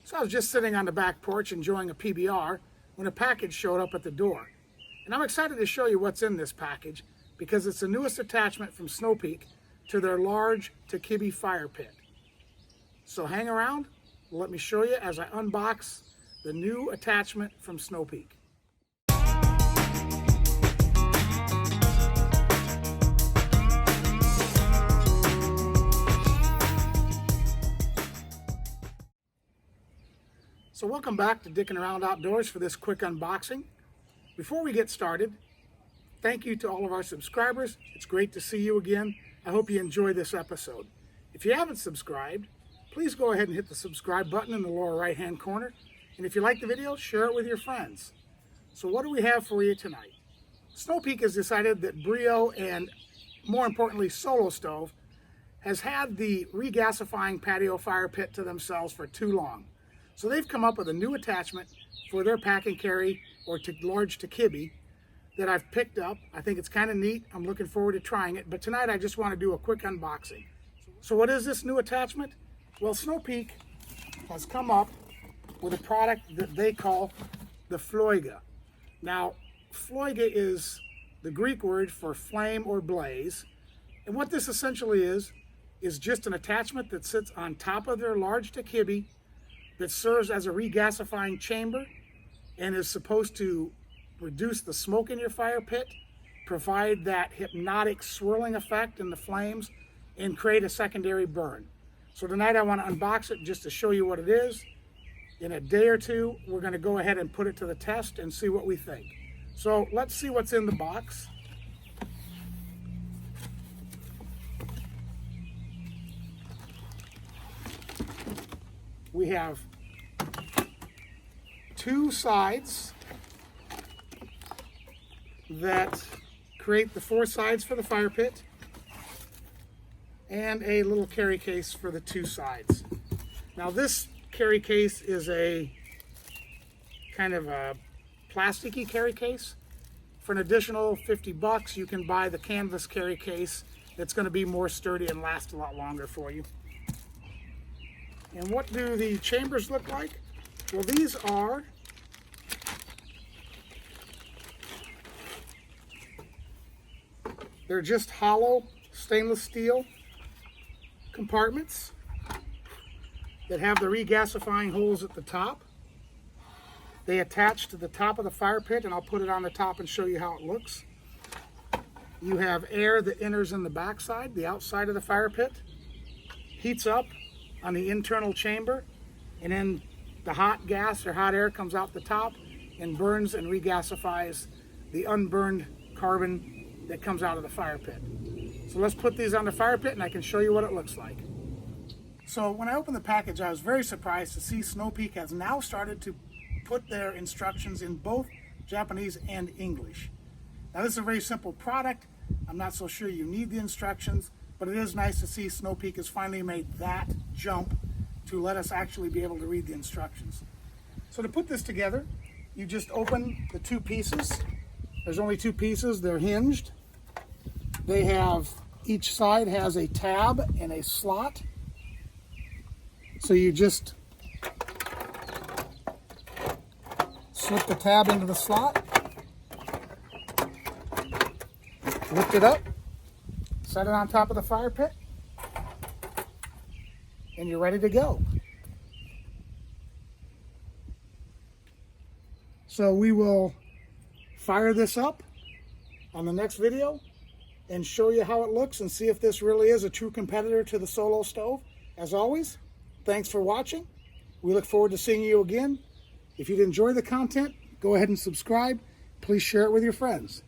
So I was just sitting on the back porch enjoying a PBR when a package showed up at the door. And I'm excited to show you what's in this package because it's the newest attachment from Snow Peak to their large Takibi fire pit. So hang around, let me show you as I unbox the new attachment from Snow Peak. So welcome back to Dickin' Around Outdoors for this quick unboxing. Before we get started, thank you to all of our subscribers. It's great to see you again. I hope you enjoy this episode. If you haven't subscribed, please go ahead and hit the subscribe button in the lower right hand corner. And if you like the video, share it with your friends. So what do we have for you tonight? Snow Peak has decided that Brio and more importantly Solo Stove has had the regasifying patio fire pit to themselves for too long. So they've come up with a new attachment for their pack and carry or large Takibi that I've picked up. I think it's kind of neat. I'm looking forward to trying it. But tonight I just want to do a quick unboxing. So what is this new attachment? Well, Snow Peak has come up with a product that they call the Floga. Now, Floga is the Greek word for flame or blaze. And what this essentially is just an attachment that sits on top of their large Takibi that serves as a regasifying chamber and is supposed to reduce the smoke in your fire pit, provide that hypnotic swirling effect in the flames, and create a secondary burn. So tonight I want to unbox it just to show you what it is. In a day or two, we're going to go ahead and put it to the test and see what we think. So let's see what's in the box. We have two sides that create the four sides for the fire pit and a little carry case for the two sides. Now this carry case is a kind of a plasticky carry case. For an additional $50 you can buy the canvas carry case that's going to be more sturdy and last a lot longer for you. And what do the chambers look like? Well, these are they're just hollow stainless steel compartments that have the regasifying holes at the top. They attach to the top of the fire pit, and I'll put it on the top and show you how it looks. You have air that enters in the backside, the outside of the fire pit, heats up on the internal chamber, and then the hot gas or hot air comes out the top and burns and regasifies the unburned carbon that comes out of the fire pit. So let's put these on the fire pit and I can show you what it looks like. So when I opened the package, I was very surprised to see Snow Peak has now started to put their instructions in both Japanese and English. Now this is a very simple product. I'm not so sure you need the instructions, but it is nice to see Snow Peak has finally made that jump to let us actually be able to read the instructions. So to put this together, you just open the two pieces. There's only two pieces, they're hinged. They have, each side has a tab and a slot. So you just slip the tab into the slot, lift it up, set it on top of the fire pit, and you're ready to go. So we will fire this up on the next video and show you how it looks and see if this really is a true competitor to the Solo Stove. As always, thanks for watching. We look forward to seeing you again. If you'd enjoy the content, go ahead and subscribe. Please share it with your friends.